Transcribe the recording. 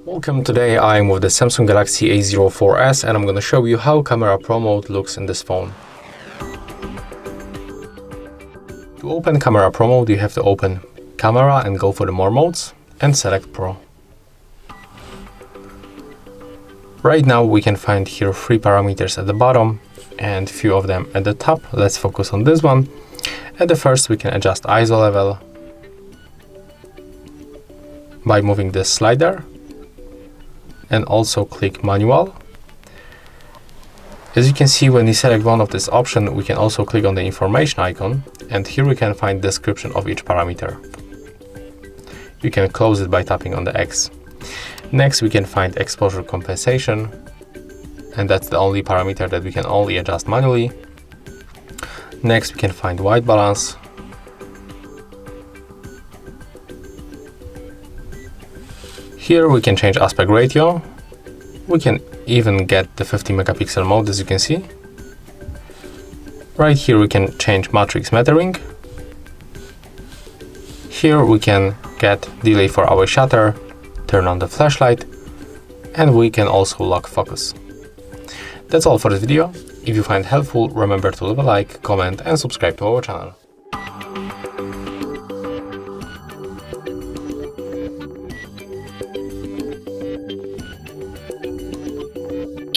Welcome. Today I'm with the Samsung Galaxy A04s and I'm going to show you how Camera Pro mode looks in this phone. To open Camera Pro mode, you have to open Camera and go for the More modes and select Pro. Right now we can find here 3 parameters at the bottom and few of them at the top. Let's focus on this one. At the first, we can adjust ISO level by moving this slider and also click manual. As you can see, when you select one of this option, we can also click on the information icon, and here we can find description of each parameter. You can close it by tapping on the X. Next, we can find exposure compensation, and that's the only parameter that we can only adjust manually. Next, we can find white balance. Here we can change aspect ratio. We can even get the 50 megapixel mode, as you can see. Right here we can change matrix metering. Here we can get delay for our shutter, turn on the flashlight, and we can also lock focus. That's all for this video. If you find it helpful, remember to leave a like, comment and subscribe to our channel.